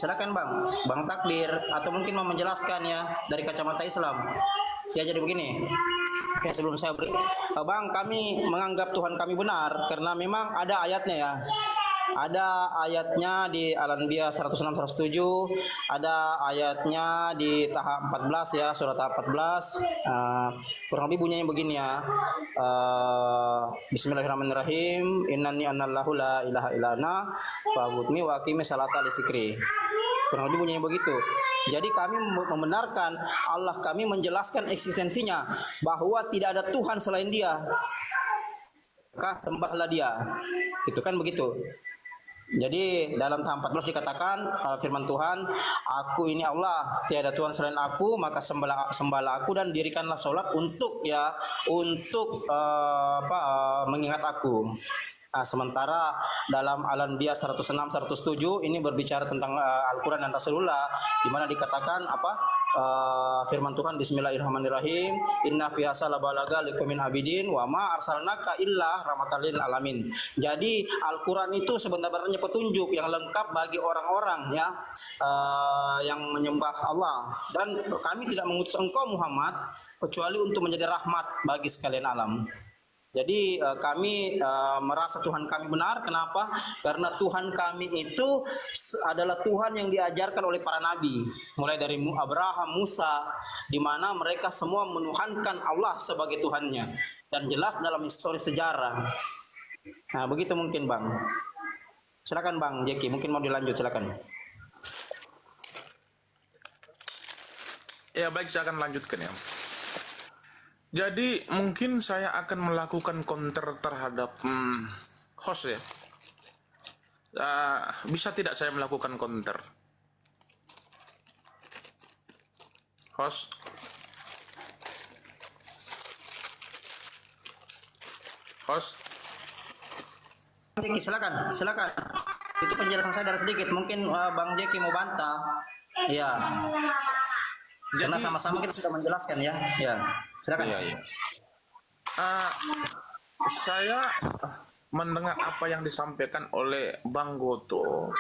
Silakan Bang Takdir, atau mungkin mau menjelaskan ya dari kacamata Islam. Ya jadi begini. Oke, sebelum saya beri, Bang, kami menganggap Tuhan kami benar karena memang ada ayatnya ya. Ada ayatnya di Al-Anbiya 106-107, ada ayatnya di tahap 14 ya, surat tahap 14. Kurang lebih bunyinya begini ya. Bismillahirrahmanirrahim. Innani anallahu la ilaha illana fa'budni wa aqimi salata li zikri. Kurang lebih bunyinya begitu. Jadi kami membenarkan Allah, kami menjelaskan eksistensinya bahwa tidak ada Tuhan selain Dia. Maka sembahlah Dia. Itu kan begitu. Jadi dalam tahap 14 dikatakan firman Tuhan, aku ini Allah, tiada Tuhan selain aku, maka sembahlah aku dan dirikanlah sholat untuk mengingat aku. Sementara dalam Al-Anbiya 106-107 ini berbicara tentang Al-Quran dan Rasulullah, di mana dikatakan firman Tuhan Bismillahirrahmanirrahim, inna fi hasala balaga liqaumin abidin wa ma arsalnaka illa rahmatan lil alamin. Jadi Al-Quran itu sebenarnya petunjuk yang lengkap bagi orang-orang ya yang menyembah Allah, dan kami tidak mengutus engkau Muhammad kecuali untuk menjadi rahmat bagi sekalian alam. Jadi kami merasa Tuhan kami benar. Kenapa? Karena Tuhan kami itu adalah Tuhan yang diajarkan oleh para nabi, mulai dari Abraham, Musa, di mana mereka semua menuhankan Allah sebagai Tuhannya, dan jelas dalam histori sejarah. Nah, begitu mungkin Bang. Silakan Bang Jeki, mungkin mau dilanjut, silakan. Ya baik, saya akan lanjutkan ya. Jadi mungkin saya akan melakukan counter terhadap host ya. Bisa tidak saya melakukan counter? Host? Host? Jeki, silakan. Itu penjelasan saya dari sedikit. Mungkin Bang Jeki mau bantah. Iya. Karena sama-sama kita sudah menjelaskan ya. Ya. Silakan. Iya. Saya mendengar apa yang disampaikan oleh Bang Goto,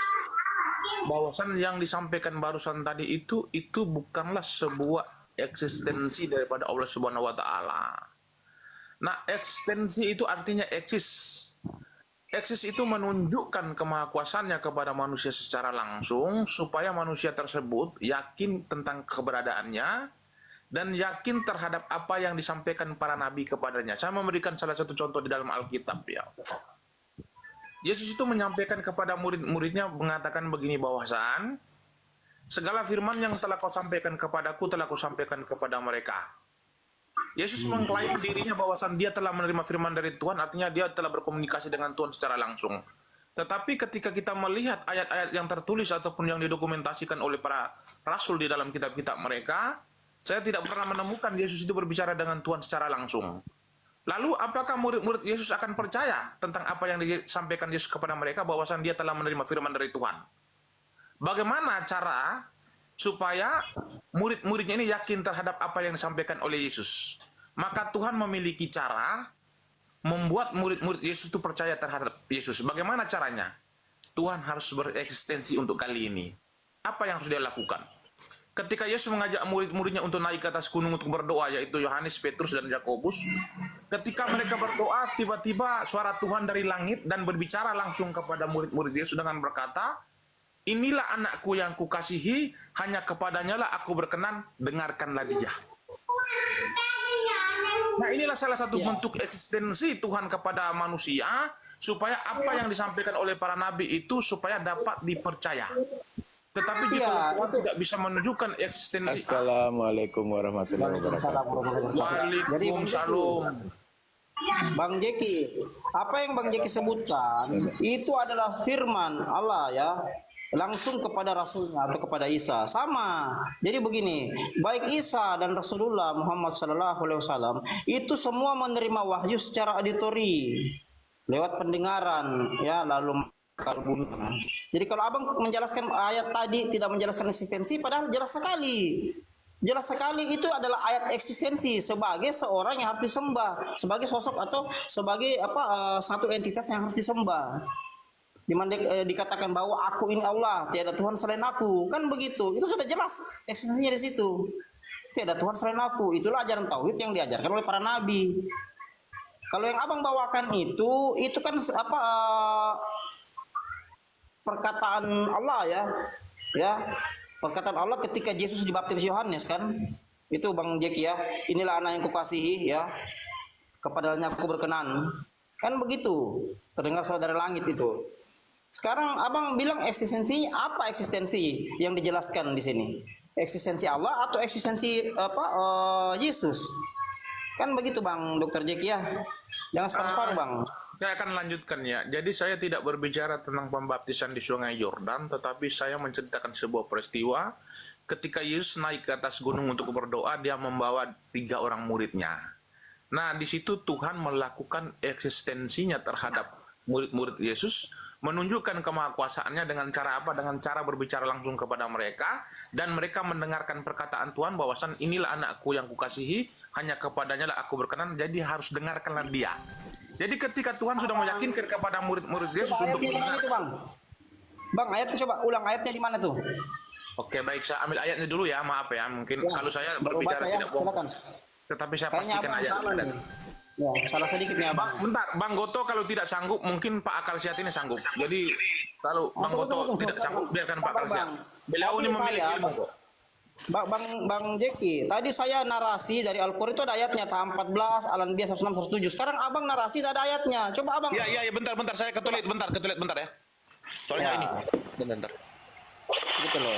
bahwasan yang disampaikan barusan tadi itu bukanlah sebuah eksistensi daripada Allah Subhanahu wa taala. Nah, eksistensi itu artinya eksis. Eksis itu menunjukkan kemahakuasaannya kepada manusia secara langsung, supaya manusia tersebut yakin tentang keberadaannya dan yakin terhadap apa yang disampaikan para nabi kepadanya. Saya memberikan salah satu contoh di dalam Alkitab ya. Yesus itu menyampaikan kepada murid-muridnya, mengatakan begini, bahwasan segala firman yang telah kau sampaikan kepadaku telah kau sampaikan kepada mereka. Yesus mengklaim dirinya bahwasan dia telah menerima firman dari Tuhan, artinya dia telah berkomunikasi dengan Tuhan secara langsung. Tetapi ketika kita melihat ayat-ayat yang tertulis ataupun yang didokumentasikan oleh para rasul di dalam kitab-kitab mereka, saya tidak pernah menemukan Yesus itu berbicara dengan Tuhan secara langsung. Lalu apakah murid-murid Yesus akan percaya tentang apa yang disampaikan Yesus kepada mereka, bahwasan dia telah menerima firman dari Tuhan? Bagaimana cara supaya murid-muridnya ini yakin terhadap apa yang disampaikan oleh Yesus? Maka Tuhan memiliki cara membuat murid-murid Yesus itu percaya terhadap Yesus. Bagaimana caranya? Tuhan harus bereksistensi untuk kali ini. Apa yang harus dia lakukan? Ketika Yesus mengajak murid-muridnya untuk naik ke atas gunung untuk berdoa, yaitu Yohanes, Petrus, dan Yakobus, ketika mereka berdoa, tiba-tiba suara Tuhan dari langit dan berbicara langsung kepada murid-murid Yesus dengan berkata, inilah anakku yang kukasihi, hanya kepadanya lah aku berkenan, dengarkanlah dia. Nah, inilah salah satu bentuk eksistensi Tuhan kepada manusia, supaya apa yang disampaikan oleh para nabi itu supaya dapat dipercaya. Tetapi jika Tuhan tidak bisa menunjukkan eksistensi. Assalamualaikum warahmatullahi wabarakatuh. Waalaikumsalam. Bang Jeki, apa yang Bang Jeki sebutkan itu adalah firman Allah ya, langsung kepada Rasulnya atau kepada Isa. Sama. Jadi begini, baik Isa dan Rasulullah Muhammad SAW itu semua menerima wahyu secara auditori, lewat pendengaran ya, lalu karbungan. Jadi kalau abang menjelaskan ayat tadi tidak menjelaskan eksistensi, padahal jelas sekali. Jelas sekali itu adalah ayat eksistensi sebagai seorang yang harus disembah, sebagai sosok atau sebagai satu entitas yang harus disembah. di mana dikatakan bahwa aku ini Allah, tiada Tuhan selain aku. Kan begitu. Itu sudah jelas eksistensinya di situ. Tiada Tuhan selain aku. Itulah ajaran tauhid yang diajarkan oleh para nabi. Kalau yang abang bawakan itu kan apa perkataan Allah ya. Ya. Perkataan Allah ketika Yesus dibaptis Yohanes kan. Itu Bang Jeki ya. Inilah anak yang kukasihi ya. Kepadanya aku berkenan. Kan begitu. Terdengar saudara langit itu. Sekarang abang bilang eksistensi apa eksistensi yang dijelaskan di sini? Eksistensi Allah atau eksistensi Yesus? Kan begitu Bang Dokter Jeki ya. Jangan separuh-separuh Bang. Saya akan lanjutkan ya. Jadi saya tidak berbicara tentang pembaptisan di Sungai Yordan, tetapi saya menceritakan sebuah peristiwa ketika Yesus naik ke atas gunung untuk berdoa, dia membawa 3 orang muridnya. Nah, di situ Tuhan melakukan eksistensinya terhadap murid-murid Yesus, menunjukkan kemahakuasaannya dengan cara apa? Dengan cara berbicara langsung kepada mereka, dan mereka mendengarkan perkataan Tuhan bahwasan inilah anakku yang kukasihi, hanya kepadanya lah aku berkenan, jadi harus dengarkanlah dia. Jadi ketika Tuhan sudah meyakinkan kepada murid-murid Yesus untuk mendengar itu Bang. Bang, ayatnya coba ulang ayatnya di mana tuh? Oke, baik, saya ambil ayatnya dulu ya, maaf ya, mungkin kalau saya berbicara tidak bohong. Tetapi saya pastikan ayatnya. Ya, salah sedikit nih Abang. Bentar, Bang Goto kalau tidak sanggup, mungkin Pak Akal Sehat ini sanggup. Jadi kalau Bang Goto tidak sanggup, biarkan Pak Akal Sehat. Beliau ini memiliki ilmu kok. Bang Jeki, tadi saya narasi dari Al-Qur'an itu ada ayatnya, tahap 14, Al-Anbiya 106 107. Sekarang Abang narasi tak ada ayatnya. Coba Abang. Iya, bentar, saya ke toilet bentar ya. Soalnya Ya. ini. Bentar. Gitu loh.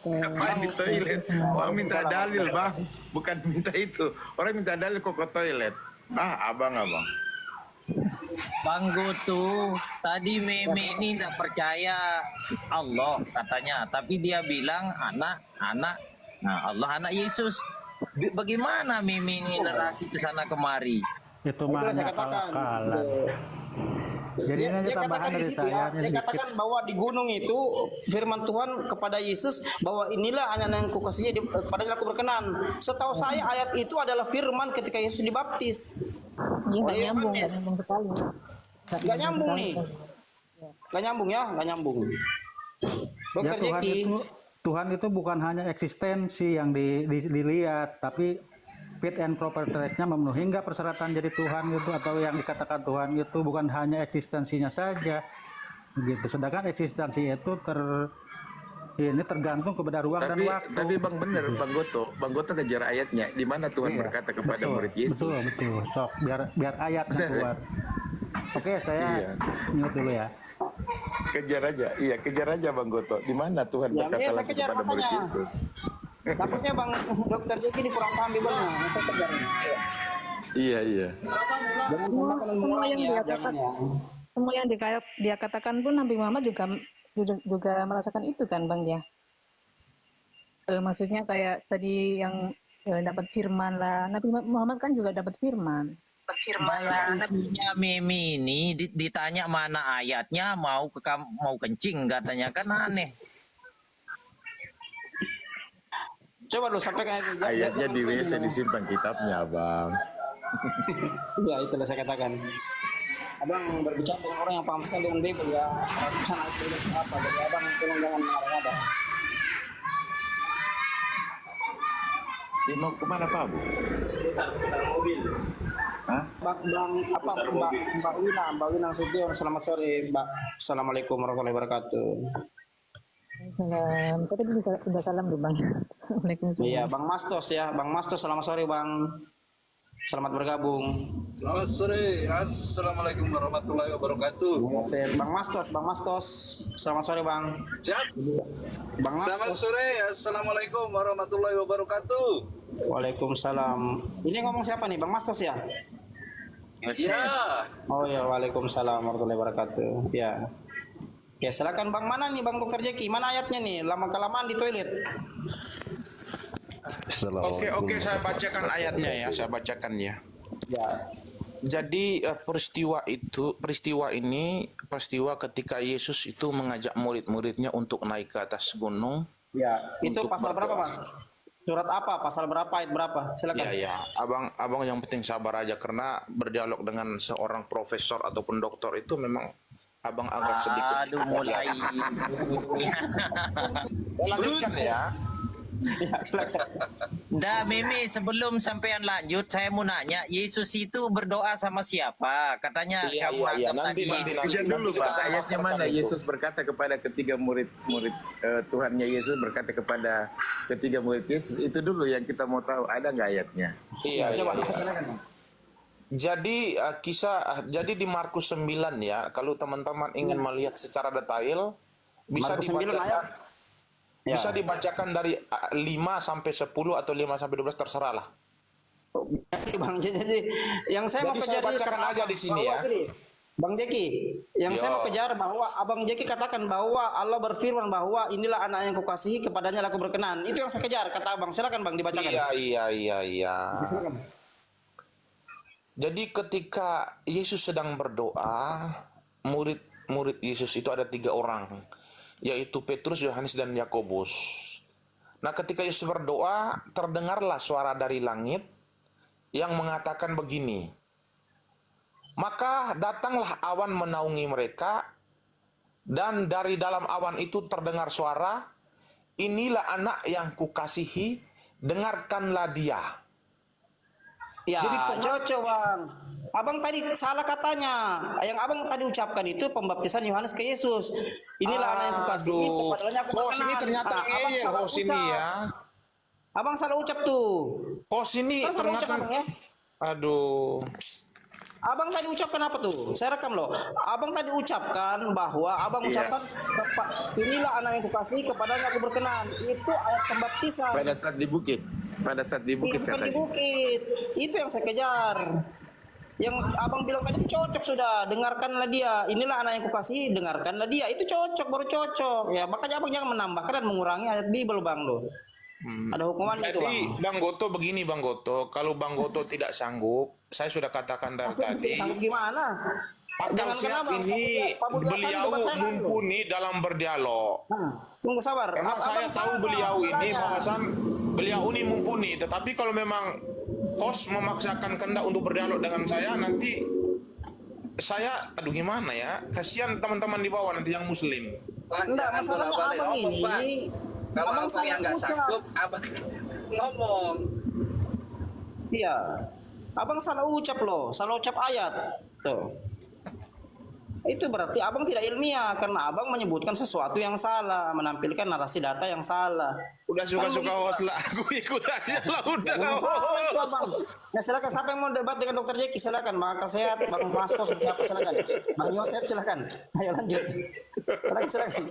Ngapain di toilet? Orang minta dalil bang, bukan minta itu. Orang minta dalil kok ke toilet. Abang. Bang Goto, tadi Meme ini tidak percaya Allah katanya, tapi dia bilang anak. Nah, Allah anak Yesus. Bagaimana Meme ini narasi ke sana kemari? Itu Itu mah saya hanya katakan. akal-akalan. Jadi ini Dia tambahan katakan di dari situ saya ya, hanya dia sedikit. katakan bahwa di gunung itu firman Tuhan kepada Yesus bahwa inilah anak yang kukasihi kepadanya aku berkenan. Setahu saya ayat itu adalah firman ketika Yesus dibaptis. Iya, nggak Oleh nyambung Yohanes. sekali. Nggak nyambung nih. Nggak nyambung. Ya, Dokter Jeki. Tuhan itu bukan hanya eksistensi yang dilihat, tapi fit and proper trace-nya memenuhi nggak persyaratan jadi Tuhan itu, atau yang dikatakan Tuhan itu bukan hanya eksistensinya saja gitu. Sedangkan eksistensi itu ini tergantung kepada ruang dan waktu. Tapi bang bener, Bang Goto kejar ayatnya. Di mana Tuhan Iya, berkata kepada betul, murid Yesus? Betul. Sok, biar ayatnya keluar. Oke, saya mute dulu ya. Kejar aja Bang Goto. Di mana Tuhan Ya, berkata saya langsung kejar kepada murid makanya. Yesus? Takutnya Bang Dokter Jeki ini kurang paham Bibelnya. Saya kejar. Iya. Jangan gunakan ilmu Semua lain yang ya, dia jangan ya. Semua yang dia katakan pun Nabi Muhammad juga merasakan itu kan Bang ya. Maksudnya kayak tadi yang dapat firman lah. Nabi Muhammad kan juga dapat firman. Maksudnya Meme ini ditanya mana ayatnya, mau kencing katanya, kan aneh. Coba lu sampaikan Ayatnya di WC disimpan kitabnya bang. Ya, itulah saya katakan. Abang berbicara dengan orang yang paham sekali dengan Bible ya. Bukan itu apa. Jadi abang tolong jangan mengarang-arang. Dia mau kemana Pak Bu? Mbak Wina Sution, selamat sore Mbak. Assalamualaikum warahmatullahi wabarakatuh. Salam. Tadi sudah salam tuh Bang. Waalaikumsalam. Iya, Bang Mastos ya. Bang Mastos, selamat sore Bang. Selamat bergabung. Selamat sore, assalamualaikum warahmatullahi wabarakatuh. Bang Mastos, selamat sore Bang. Siap. Bang Selamat Mastos. sore, assalamualaikum warahmatullahi wabarakatuh. Waalaikumsalam. Ini ngomong siapa nih, Bang Mastos ya? Ya, Oh ya, waalaikumsalam warahmatullahi wabarakatuh. Ya. Ya, silakan Bang, mana nih Bang Dokter Jeki? Mana ayatnya nih? Lama-kelamaan di toilet. Oke, saya bacakan ayatnya ya, saya bacakan ya. Ya. Jadi peristiwa ketika Yesus itu mengajak murid-muridnya untuk naik ke atas gunung. Ya. Itu Untuk pasal berapa, berdoa. Mas? Surat apa? Pasal berapa? Ayat berapa? Silakan. Ya, abang yang penting sabar aja karena berdialog dengan seorang profesor ataupun doktor itu memang abang agak sedikit. Aduh, mulai. Lanjutkan ya. Ya, silakan. Dah, Meme, sebelum sampean lanjut, saya mau nanya, Yesus itu berdoa sama siapa? Katanya Iya, kamu iya, iya. anggap Nanti, tadi. Kejar dulu kita Pak, akan ayatnya maparkan mana? itu. Yesus berkata kepada ketiga murid-murid Tuhannya Yesus berkata kepada ketiga murid Yesus. Itu dulu yang kita mau tahu. Ada nggak ayatnya? Iya, Coba iya. silakan. Jadi jadi di Markus 9 ya, kalau teman-teman ingin melihat secara detail bisa Markus 9 dibacakan. ayat. Ya. Bisa dibacakan dari 5 sampai 10 atau 5 sampai 12 terserah lah. Bang, jadi yang saya mau Jadi saya kejar bacakan aja di sini ya. Bang Jeki, yang saya mau kejar bahwa Abang Jeki katakan bahwa Allah berfirman bahwa inilah anak yang kukasihi, kepadanya aku berkenan. Itu yang saya kejar, kata Abang. Silakan Bang dibacakan. Iya. Silakan. Jadi ketika Yesus sedang berdoa, murid Yesus itu ada 3 orang, yaitu Petrus, Yohanes, dan Yakobus. Nah, ketika Yesus berdoa, terdengarlah suara dari langit yang mengatakan begini, maka datanglah awan menaungi mereka, dan dari dalam awan itu terdengar suara, inilah anak yang kukasihi, dengarkanlah dia. Ya, Jadi Tuhan- cocok Bang. Abang tadi salah katanya. Yang Abang tadi ucapkan itu pembaptisan Yohanes ke Yesus. Inilah anak yang kukasihi, Aduh, kepadanya aku host ini berkenan. ternyata Nah, Abang ngeyel salah host ini ucap. ya. Abang salah ucap tuh. Host ini Kan salah ucap ternyata, Abang ya. aduh. Abang tadi ucapkan apa tuh? Saya rekam loh. Abang tadi ucapkan bahwa Abang Iya. ucapkan inilah anak yang kukasihi, kepadanya aku berkenan. Itu ayat pembaptisan. Pada saat di bukit. Pada saat di bukit Bukan di katanya. bukit. Itu yang saya kejar. Yang Abang bilang tadi itu cocok sudah. Dengarkanlah dia. Inilah anak yang kukasihi, dengarkanlah dia. Itu cocok, baru cocok. Ya, makanya Abang jangan menambahkan dan mengurangi ayat Bible Bang loh. Ada hukumannya itu Bang. Jadi Bang Goto begini Bang Goto, kalau Bang Goto tidak sanggup, saya sudah katakan dari Maksudnya tadi, sanggup gimana? Akal Jangan sehat kenapa? ini Pak Budi Hasan beliau debat saya kan, loh. mumpuni dalam berdialog. Tunggu sabar. Karena Abang saya tahu salah beliau ini masalahnya. bahasan beliau ini mumpuni, tetapi kalau memang host memaksakan kehendak untuk berdialog dengan saya, nanti saya aduh gimana ya, kasihan teman-teman di bawah nanti yang muslim. Pak, Enggak, jangan masalahnya bolak-balik Abang ngomong, Pak. ini. Kalau Abang abang salah yang nggak ucap. sanggup, abang ngomong. Iya. Abang salah ucap loh, salah ucap ayat. Tuh. Itu berarti Abang tidak ilmiah karena Abang menyebutkan sesuatu yang salah, menampilkan narasi data yang salah. Udah suka-suka Kan begitu, host lah, aku ikut aja lah udah. Yang salah itu host. Abang. Ya silakan, siapa yang mau debat dengan Dokter Jeki silakan, Bang Akal Sehat, Bang Fasko siapa silakan. Bang Yosef silakan. Ayo lanjut. Silakan.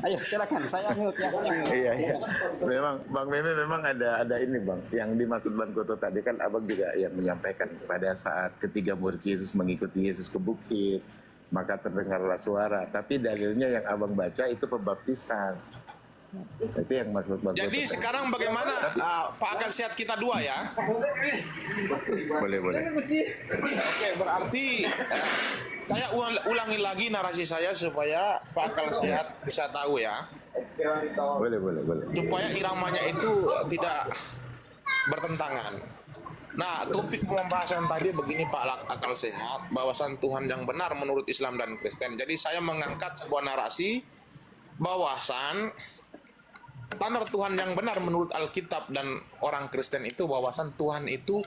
Ayo silakan, saya mute ya. Iya. Memang Bang Meme memang ada ini Bang. Yang dimaksud Bang Goto tadi kan Abang juga yang menyampaikan pada saat ketiga murid Yesus mengikuti Yesus ke bukit, maka terdengarlah suara. Tapi dalilnya yang Abang baca itu pembaptisan. Itu yang maksud Bang Jadi Goto. sekarang bagaimana Pak Akal Sehat kita 2 ya? Boleh. Oke, berarti saya ulangi lagi narasi saya supaya Pak Akal Sehat bisa tahu ya. Boleh. Supaya iramanya itu tidak bertentangan. Nah, topik pembahasan tadi begini Pak Akal Sehat, bahwasan Tuhan yang benar menurut Islam dan Kristen. Jadi saya mengangkat sebuah narasi bahwasan standar Tuhan yang benar menurut Alkitab dan orang Kristen itu bahwasan Tuhan itu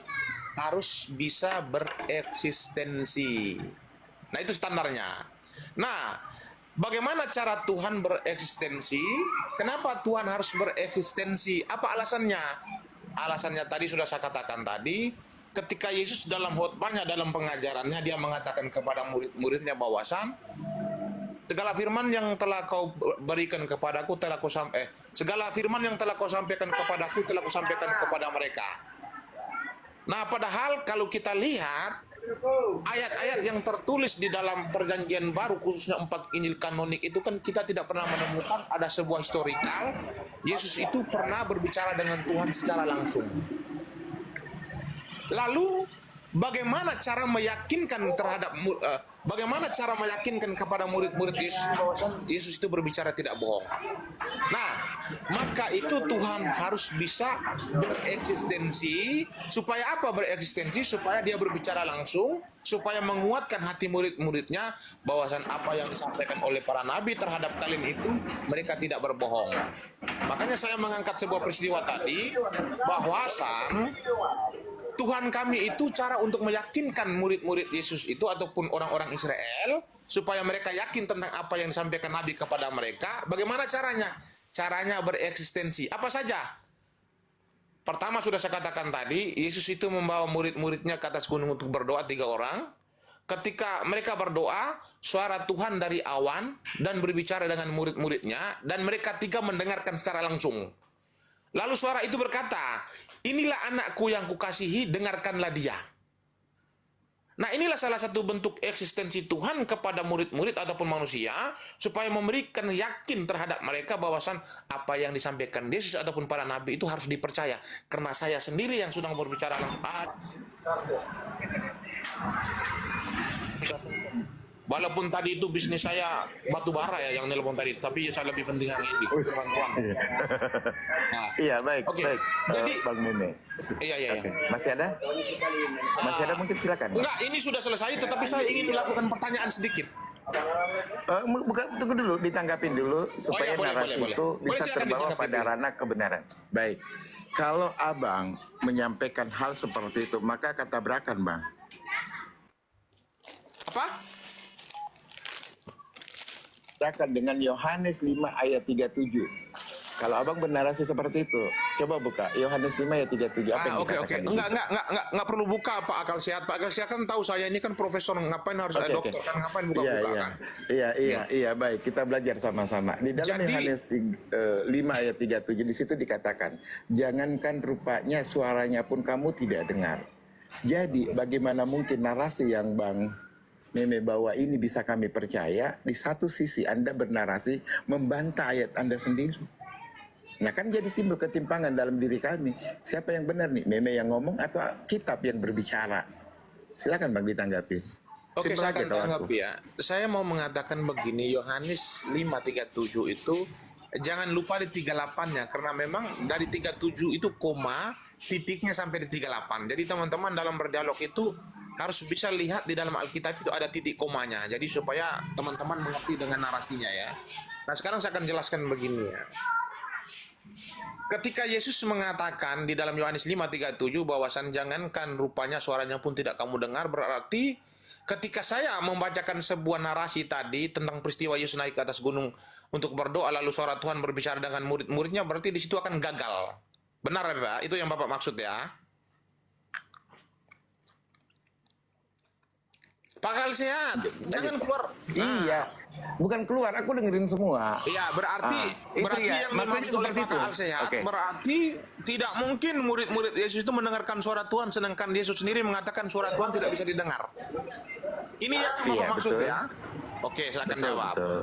harus bisa bereksistensi. Nah, itu standarnya. Nah, bagaimana cara Tuhan bereksistensi? Kenapa Tuhan harus bereksistensi? Apa alasannya? Alasannya tadi sudah saya katakan tadi, ketika Yesus dalam khotbahnya, dalam pengajarannya, dia mengatakan kepada murid-muridnya bahwasan segala firman yang telah kau berikan kepadaku telah kau segala firman yang telah kau sampaikan kepadaku telah kau sampaikan kepada mereka. Nah, padahal kalau kita lihat ayat-ayat yang tertulis di dalam Perjanjian Baru, khususnya 4 Injil kanonik itu kan kita tidak pernah menemukan ada sebuah historikal Yesus itu pernah berbicara dengan Tuhan secara langsung. Lalu bagaimana cara meyakinkan bagaimana cara meyakinkan kepada murid-murid Yesus bahwa Yesus itu berbicara tidak bohong. Nah, maka itu Tuhan harus bisa bereksistensi. Supaya apa bereksistensi? Supaya dia berbicara langsung, supaya menguatkan hati murid-muridnya bahwasan apa yang disampaikan oleh para nabi terhadap kalian itu mereka tidak berbohong. Makanya saya mengangkat sebuah peristiwa tadi, bahwasan Tuhan kami itu cara untuk meyakinkan murid-murid Yesus itu ataupun orang-orang Israel supaya mereka yakin tentang apa yang disampaikan Nabi kepada mereka. Bagaimana caranya? Caranya bereksistensi. Apa saja? Pertama sudah saya katakan tadi, Yesus itu membawa murid-muridnya ke atas gunung untuk berdoa 3 orang. Ketika mereka berdoa, suara Tuhan dari awan dan berbicara dengan murid-muridnya, dan mereka 3 mendengarkan secara langsung. Lalu suara itu berkata, inilah anakku yang kukasihi, dengarkanlah dia. Nah, inilah salah satu bentuk eksistensi Tuhan kepada murid-murid ataupun manusia, supaya memberikan yakin terhadap mereka bahwasan apa yang disampaikan Yesus ataupun para nabi itu harus dipercaya. Karena saya sendiri yang sedang berbicara walaupun tadi itu bisnis saya batu bara ya yang nelpon tadi, tapi saya lebih penting yang ini. Nah, Iya, baik, Oke. baik. Jadi Bang Meme. iya. Oke. Masih ada? Masih ada, mungkin silakan. Enggak, ini sudah selesai, tetapi saya ingin melakukan pertanyaan sedikit. Bukan, tunggu dulu, ditanggapin dulu supaya boleh, narasi boleh. itu Boleh, bisa silakan terbawa ditanggapi pada dulu. ranah kebenaran. Baik. Kalau Abang menyampaikan hal seperti itu, maka kata berakan, Bang. Apa? Berakan dengan Yohanes 5 ayat 37. Kalau Abang bernarasi seperti itu, coba buka Yohanes 5 ayat 37. Apa yang Oke. dikatakan di situ? Enggak perlu buka Pak Akal Sehat. Pak Akal Sehat kan tahu saya ini kan profesor, ngapain harus ada Oke, dokter oke. kan, ngapain buka-buka kan. Iya, baik. Kita belajar sama-sama. Di dalam Jadi- Yohanes 5 ayat 37 di situ dikatakan, jangankan rupanya suaranya pun kamu tidak dengar. Jadi bagaimana mungkin narasi yang Bang Meme bawa ini bisa kami percaya? Di satu sisi Anda bernarasi membantah ayat Anda sendiri. Nah kan jadi timbul ketimpangan dalam diri kami. Siapa yang benar nih? Meme yang ngomong atau kitab yang berbicara? Silakan Bang ditanggapi. Oke, Simpel saya aja akan kalau tanggap aku. ya. Saya mau mengatakan begini, Yohanes 5:37 itu jangan lupa di 38-nya, karena memang dari 37 itu koma, titiknya sampai di 38. Jadi teman-teman dalam berdialog itu harus bisa lihat di dalam Alkitab itu ada titik komanya. Jadi supaya teman-teman mengerti dengan narasinya ya. Nah sekarang saya akan jelaskan begini ya. Ketika Yesus mengatakan di dalam Yohanes 5:37 bahwasan jangankan rupanya suaranya pun tidak kamu dengar, berarti ketika saya membacakan sebuah narasi tadi tentang peristiwa Yesus naik ke atas gunung untuk berdoa lalu suara Tuhan berbicara dengan murid-muridnya, berarti di situ akan gagal. Benar ya Pak? Itu yang Bapak maksud ya? Pak Akal Sehat, jangan keluar. Iya, bukan keluar. Aku dengerin semua. Iya, berarti itu berarti ya, yang maksudnya dimaksud oleh seperti Pak itu. Akal Sehat Oke. berarti tidak mungkin murid-murid Yesus itu mendengarkan suara Tuhan, sedangkan Yesus sendiri mengatakan suara Tuhan tidak bisa didengar. Ini yang Bapak Iya, maksud betul. ya? Oke, silakan jawab. Betul.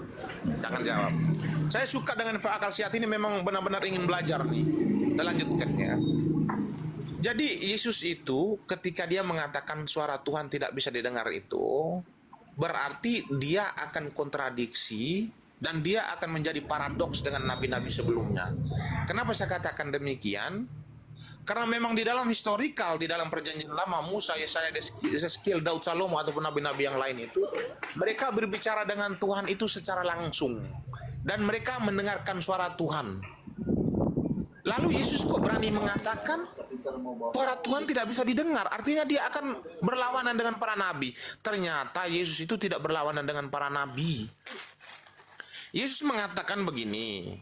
Silakan jawab. Saya suka dengan Pak Akal Sehat ini, memang benar-benar ingin belajar nih. Kita lanjutkan ya. Jadi Yesus itu ketika dia mengatakan suara Tuhan tidak bisa didengar itu, berarti dia akan kontradiksi dan dia akan menjadi paradoks dengan nabi-nabi sebelumnya. Kenapa saya katakan demikian? Karena memang di dalam historikal, di dalam perjanjian lama, Musa, Yesaya, Yeskiel, Daud, Salomo ataupun nabi-nabi yang lain itu, mereka berbicara dengan Tuhan itu secara langsung dan mereka mendengarkan suara Tuhan. Lalu Yesus kok berani mengatakan suara Tuhan tidak bisa didengar? Artinya dia akan berlawanan dengan para nabi. Ternyata Yesus itu tidak berlawanan dengan para nabi. Yesus mengatakan begini,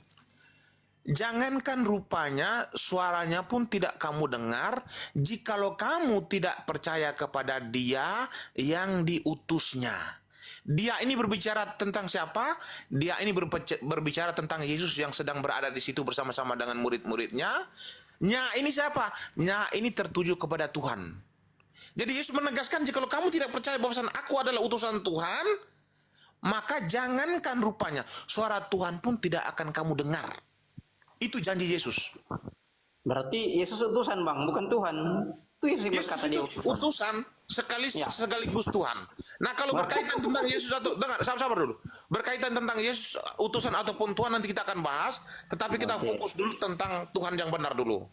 jangankan rupanya suaranya pun tidak kamu dengar, jikalau kamu tidak percaya kepada Dia yang diutusnya. Dia ini berbicara tentang siapa? Dia ini berbicara tentang Yesus yang sedang berada di situ bersama-sama dengan murid-muridnya. Nya ini siapa? Nya ini tertuju kepada Tuhan. Jadi Yesus menegaskan, jikalau kamu tidak percaya bahwa aku adalah utusan Tuhan, maka jangankan rupanya suara Tuhan pun tidak akan kamu dengar. Itu janji Yesus. Berarti Yesus utusan Bang, bukan Tuhan. Itu Yesus yang Yesus berkata itu dia utusan. utusan. sekaligus Tuhan. Nah, kalau berkaitan tentang Yesus atau dengar, sabar dulu. Berkaitan tentang Yesus utusan ataupun Tuhan nanti kita akan bahas, tetapi kita fokus dulu tentang Tuhan yang benar dulu.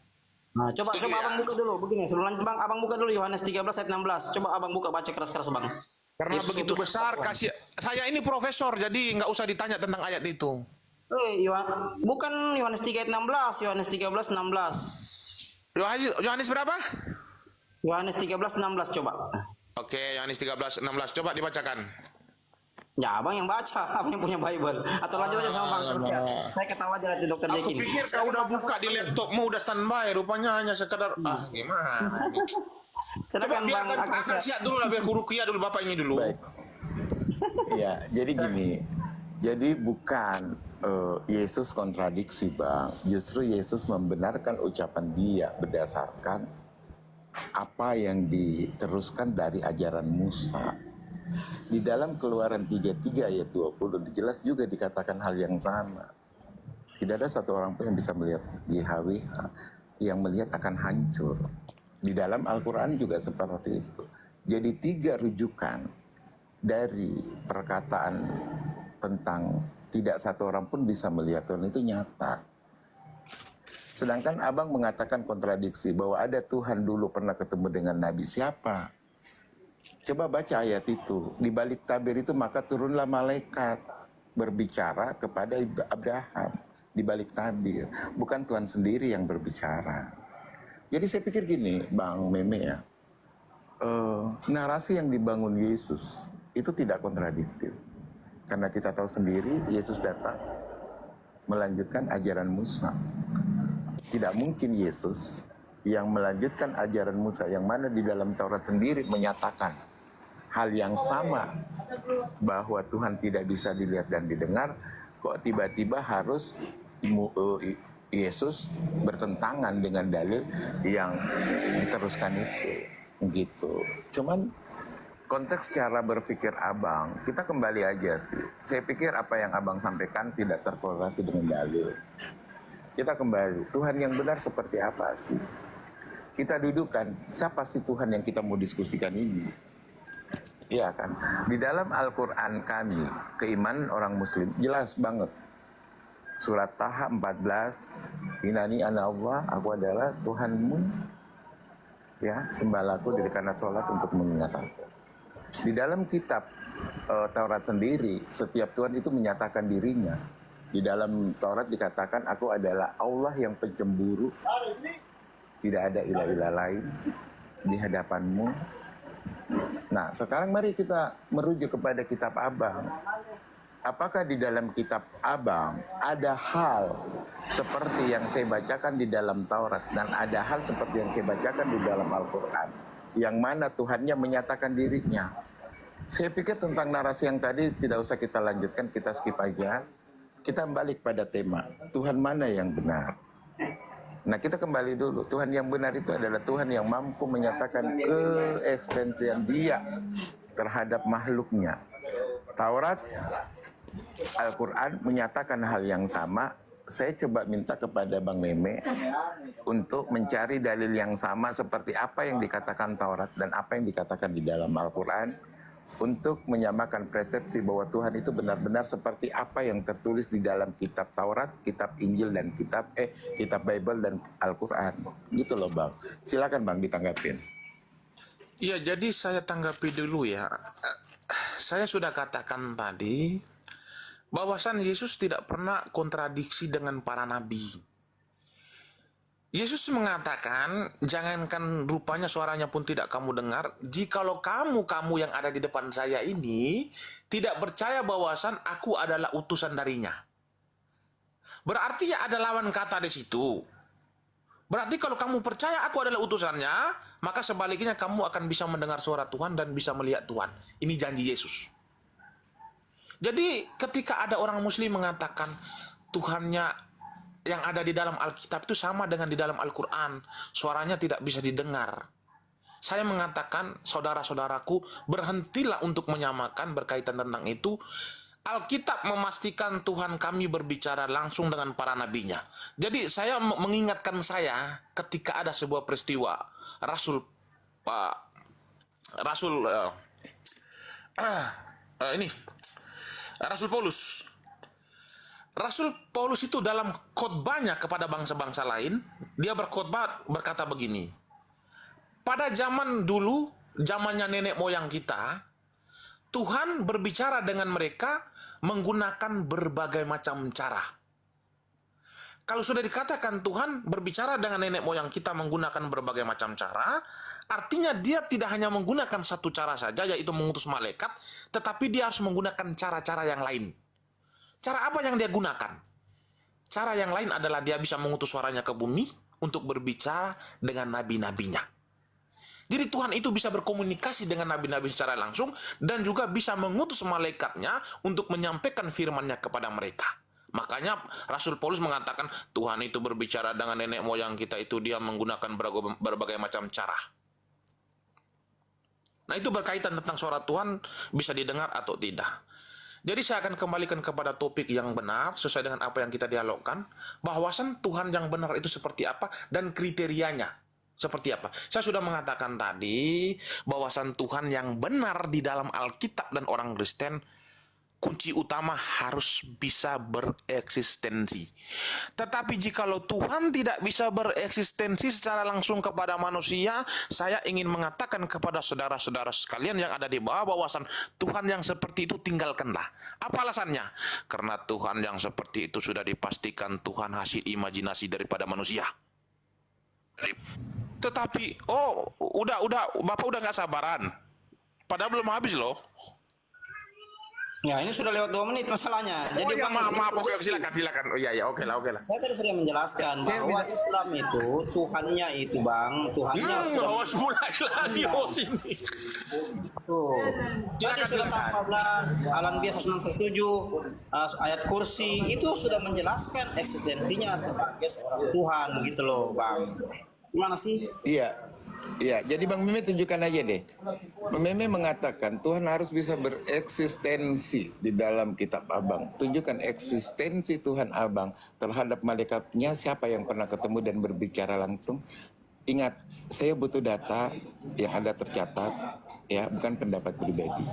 Nah, coba abang buka dulu begini. Sebelum lanjut bang, abang buka dulu Yohanes 13 ayat 16. Coba abang buka baca keras-keras bang. Karena Yesus begitu utusan besar, Tuhan. saya ini profesor, jadi nggak usah ditanya tentang ayat itu. Bukan Yohanes 3 ayat 16, Yohanes 13 16. Yohanes berapa? Yohanes 13 16 coba. Oke, Yohanes 13 16, coba dibacakan. Ya, abang yang baca, abang yang punya Bible. Atau lanjut aja sama bang terus ya. Saya ketawa aja nanti dokter Aku Jekin. pikir kau udah buka di laptopmu, udah standby, rupanya hanya sekedar gimana? Coba Silakan bang biarkan Akasya. siap dulu lah, biar kurukia dulu bapak ini dulu. Baik. Ya, jadi gini. Jadi bukan Yesus kontradiksi, Bang. Justru Yesus membenarkan ucapan dia berdasarkan apa yang diteruskan dari ajaran Musa. Di dalam Keluaran 33 ayat 20 jelas juga dikatakan hal yang sama. Tidak ada satu orang pun yang bisa melihat YHWH, yang melihat akan hancur. Di dalam Al-Quran juga seperti itu. Jadi 3 rujukan dari perkataan tentang tidak satu orang pun bisa melihat Tuhan itu nyata. Sedangkan abang mengatakan kontradiksi bahwa ada Tuhan dulu pernah ketemu dengan Nabi. Siapa? Coba baca ayat itu. Di balik tabir itu maka turunlah malaikat berbicara kepada Abraham. Di balik tabir. Bukan Tuhan sendiri yang berbicara. Jadi saya pikir gini, Bang Meme ya. Narasi yang dibangun Yesus itu tidak kontradiktif. Karena kita tahu sendiri Yesus datang melanjutkan ajaran Musa. Tidak mungkin Yesus yang melanjutkan ajaran Musa yang mana di dalam Taurat sendiri menyatakan hal yang sama bahwa Tuhan tidak bisa dilihat dan didengar, kok tiba-tiba harus Yesus bertentangan dengan dalil yang diteruskan itu. Gitu. Cuman konteks cara berpikir abang, kita kembali aja sih. Saya pikir apa yang abang sampaikan tidak terkorelasi dengan dalil. Kita kembali, Tuhan yang benar seperti apa sih? Kita dudukkan, siapa sih Tuhan yang kita mau diskusikan ini? Iya kan? Di dalam Al-Quran kami, keimanan orang Muslim, jelas banget. Surat Taha 14, Inani ana Allah, aku adalah Tuhanmu. Ya, sembahlah aku karena sholat untuk mengingat aku. Di dalam kitab Taurat sendiri, setiap Tuhan itu menyatakan dirinya. Di dalam Taurat dikatakan, aku adalah Allah yang pencemburu. Tidak ada ilah-ilah lain di hadapanmu. Nah, sekarang mari kita merujuk kepada kitab Abang. Apakah di dalam kitab Abang ada hal seperti yang saya bacakan di dalam Taurat dan ada hal seperti yang saya bacakan di dalam Al-Quran yang mana Tuhannya menyatakan dirinya? Saya pikir tentang narasi yang tadi tidak usah kita lanjutkan, kita skip aja. Kita balik pada tema, Tuhan mana yang benar? Nah, kita kembali dulu. Tuhan yang benar itu adalah Tuhan yang mampu menyatakan keekstensian dia terhadap makhluknya. Taurat, Al-Quran menyatakan hal yang sama. Saya coba minta kepada Bang Meme untuk mencari dalil yang sama seperti apa yang dikatakan Taurat dan apa yang dikatakan di dalam Al-Quran, untuk menyamakan persepsi bahwa Tuhan itu benar-benar seperti apa yang tertulis di dalam kitab Taurat, kitab Injil dan kitab Bible dan Al-Quran. Gitu loh Bang. Silakan Bang ditanggapin. Iya, jadi saya tanggapi dulu ya. Saya sudah katakan tadi bahwasan Yesus tidak pernah kontradiksi dengan para nabi. Yesus mengatakan, jangankan rupanya suaranya pun tidak kamu dengar, jikalau kamu yang ada di depan saya ini tidak percaya bahwasan aku adalah utusan darinya. Berarti ya ada lawan kata di situ. Berarti kalau kamu percaya aku adalah utusannya, maka sebaliknya kamu akan bisa mendengar suara Tuhan dan bisa melihat Tuhan. Ini janji Yesus. Jadi ketika ada orang Muslim mengatakan Tuhannya yang ada di dalam Alkitab itu sama dengan di dalam Al-Quran, suaranya tidak bisa didengar. Saya mengatakan, saudara-saudaraku, berhentilah untuk menyamakan berkaitan tentang itu. Alkitab memastikan Tuhan kami berbicara langsung dengan para nabinya. Jadi saya mengingatkan saya ketika ada sebuah peristiwa Rasul Rasul ini Rasul Paulus. Rasul Paulus itu dalam khotbahnya kepada bangsa-bangsa lain, dia berkhotbah berkata begini. Pada zaman dulu, zamannya nenek moyang kita, Tuhan berbicara dengan mereka menggunakan berbagai macam cara. Kalau sudah dikatakan Tuhan berbicara dengan nenek moyang kita menggunakan berbagai macam cara, artinya dia tidak hanya menggunakan satu cara saja, yaitu mengutus malaikat, tetapi dia harus menggunakan cara-cara yang lain. Cara apa yang dia gunakan? Cara yang lain adalah dia bisa mengutus suaranya ke bumi untuk berbicara dengan nabi-nabinya. Jadi Tuhan itu bisa berkomunikasi dengan nabi-nabi secara langsung dan juga bisa mengutus malaikatnya untuk menyampaikan firman-Nya kepada mereka. Makanya Rasul Paulus mengatakan Tuhan itu berbicara dengan nenek moyang kita itu dia menggunakan berbagai macam cara. Nah, itu berkaitan tentang suara Tuhan bisa didengar atau tidak. Jadi saya akan kembalikan kepada topik yang benar sesuai dengan apa yang kita dialogkan, bahwasan Tuhan yang benar itu seperti apa dan kriterianya seperti apa. Saya sudah mengatakan tadi bahwasan Tuhan yang benar di dalam Alkitab dan orang Kristen, kunci utama harus bisa bereksistensi. Tetapi jikalau Tuhan tidak bisa bereksistensi secara langsung kepada manusia, saya ingin mengatakan kepada saudara-saudara sekalian yang ada di bawah bahwasan Tuhan yang seperti itu tinggalkanlah. Apa alasannya? Karena Tuhan yang seperti itu sudah dipastikan Tuhan hasil imajinasi daripada manusia. Tetapi, Bapak udah nggak sabaran. Padahal belum habis loh. Ya, ini sudah lewat 2 menit masalahnya. Jadi ya, Bang, maaf, oke, silakan. Oh iya, oke lah. saya tadi sudah menjelaskan bahwa Islam itu Tuhannya itu Bang, Tuhannya Awas mulai lagi sini. Tuh. Jadi surat 14 Al-Anbiya 167 ayat kursi itu sudah menjelaskan eksistensinya sebagai seorang Tuhan gitu loh Bang. Gimana sih? Iya, jadi Bang Meme tunjukkan aja deh. Bang Meme mengatakan Tuhan harus bisa bereksistensi di dalam kitab Abang. Tunjukkan eksistensi Tuhan Abang terhadap malaikatnya, siapa yang pernah ketemu dan berbicara langsung. Ingat, saya butuh data yang ada tercatat, ya, bukan pendapat pribadi.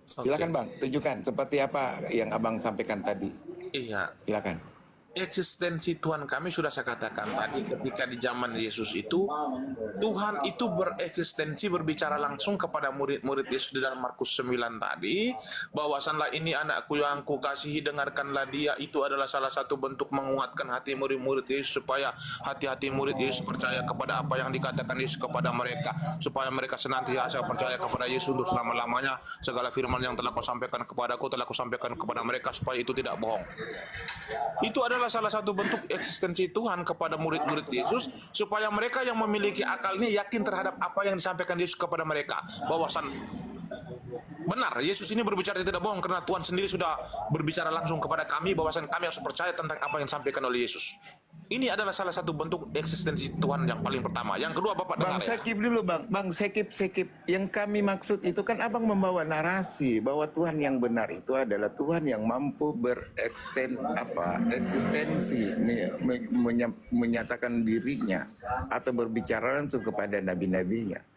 Silakan Bang, tunjukkan seperti apa yang Abang sampaikan tadi. Iya. Silakan. Eksistensi Tuhan kami sudah saya katakan tadi ketika di zaman Yesus itu Tuhan itu bereksistensi berbicara langsung kepada murid-murid Yesus di dalam Markus 9 tadi bahwasanlah ini anakku yang kukasihi dengarkanlah dia. Itu adalah salah satu bentuk menguatkan hati murid-murid Yesus supaya hati-hati murid Yesus percaya kepada apa yang dikatakan Yesus kepada mereka, supaya mereka senantiasa percaya kepada Yesus untuk selama-lamanya. Segala firman yang telah kau sampaikan kepadaku telah kau sampaikan kepada mereka supaya itu tidak bohong. Itu adalah salah satu bentuk eksistensi Tuhan kepada murid-murid Yesus supaya mereka yang memiliki akal ini yakin terhadap apa yang disampaikan Yesus kepada mereka, bahwasan benar Yesus ini berbicara tidak bohong karena Tuhan sendiri sudah berbicara langsung kepada kami bahwasan kami harus percaya tentang apa yang disampaikan oleh Yesus. Ini adalah salah satu bentuk eksistensi Tuhan yang paling pertama. Yang kedua Bapak dengar ya. Sekip dulu Bang Sekip. Yang kami maksud itu kan Abang membawa narasi bahwa Tuhan yang benar itu adalah Tuhan yang mampu eksistensi, menyatakan dirinya atau berbicara langsung kepada nabi-nabinya.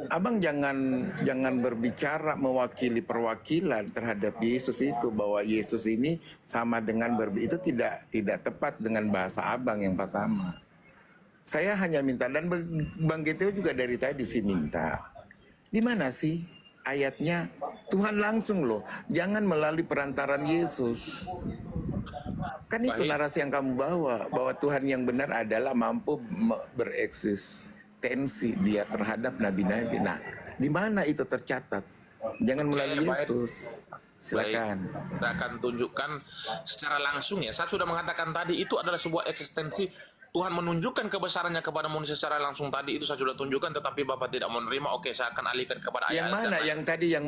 Abang jangan berbicara mewakili perwakilan terhadap Yesus itu, bahwa Yesus ini sama dengan itu tidak tepat dengan bahasa Abang yang pertama. Saya hanya minta, dan Bang Getio juga dari tadi sih minta. Di mana sih ayatnya? Tuhan langsung loh, jangan melalui perantaran Yesus. Kan itu narasi yang kamu bawa, bahwa Tuhan yang benar adalah mampu bereksistensi dia terhadap nabi-nabi. Nah, di mana itu tercatat? Jangan melalui Yesus. Silakan. Baik, kita akan tunjukkan secara langsung ya. Saya sudah mengatakan tadi itu adalah sebuah eksistensi Tuhan menunjukkan kebesarannya kepada manusia secara langsung tadi itu saya sudah tunjukkan, tetapi Bapak tidak menerima. Oke, saya akan alihkan kepada ayat. Yang tadi yang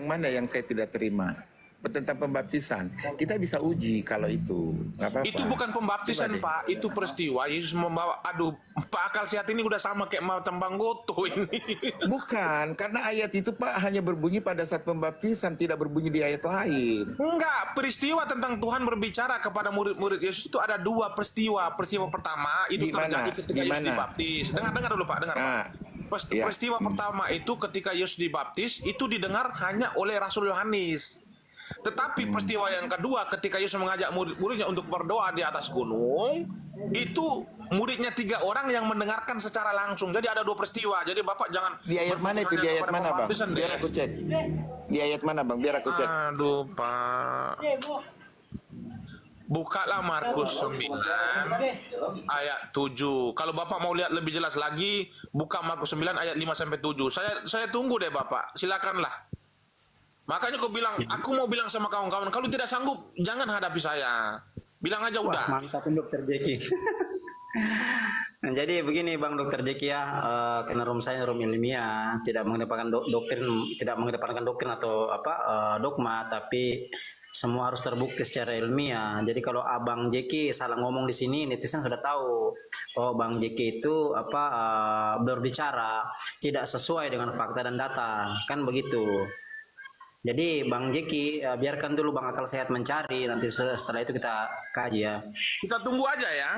mana yang saya tidak terima? Tentang pembaptisan, kita bisa uji kalau itu nggak apa-apa. Itu bukan pembaptisan Pak, itu peristiwa Yesus membawa. Aduh, Pak akal sehat ini udah sama kayak macam Bang Goto ini. Bukan, karena ayat itu Pak hanya berbunyi pada saat pembaptisan, tidak berbunyi di ayat lain. Enggak, peristiwa tentang Tuhan berbicara kepada murid-murid Yesus itu ada 2 peristiwa. Peristiwa pertama itu terjadi ketika Yesus dibaptis. Dengar dulu Pak, dengar. Nah, Iya. Peristiwa pertama itu ketika Yesus dibaptis itu didengar hanya oleh Rasul Yohanes. Tetapi peristiwa yang kedua ketika Yesus mengajak murid-muridnya untuk berdoa di atas gunung, itu muridnya 3 orang yang mendengarkan secara langsung. Jadi ada 2 peristiwa. Jadi Bapak jangan Di ayat mana itu? Di ayat mana, Bang? Biar aku cek. Di ayat mana, Bang? Biar aku cek. Aduh, Pak. Bukalah Markus 9 ayat 7. Kalau Bapak mau lihat lebih jelas lagi, buka Markus 9 ayat 5 sampai 7. Saya tunggu deh Bapak. Silakanlah. Makanya aku mau bilang sama kawan-kawan, kalau tidak sanggup jangan hadapi saya. Bilang aja udah. Mantap Dokter Jeki. Nah, jadi begini Bang Dokter Jeki ya, karena room saya room ilmiah, tidak mengedepankan doktrin atau dogma, tapi semua harus terbukti secara ilmiah. Jadi kalau Abang Jeki salah ngomong di sini, netizen sudah tahu. Oh, Bang Jeki itu berbicara tidak sesuai dengan fakta dan data, kan begitu. Jadi Bang Jeki, biarkan dulu Bang Akal Sehat mencari, nanti setelah itu kita kaji ya. Kita tunggu aja ya.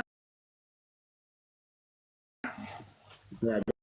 Ya,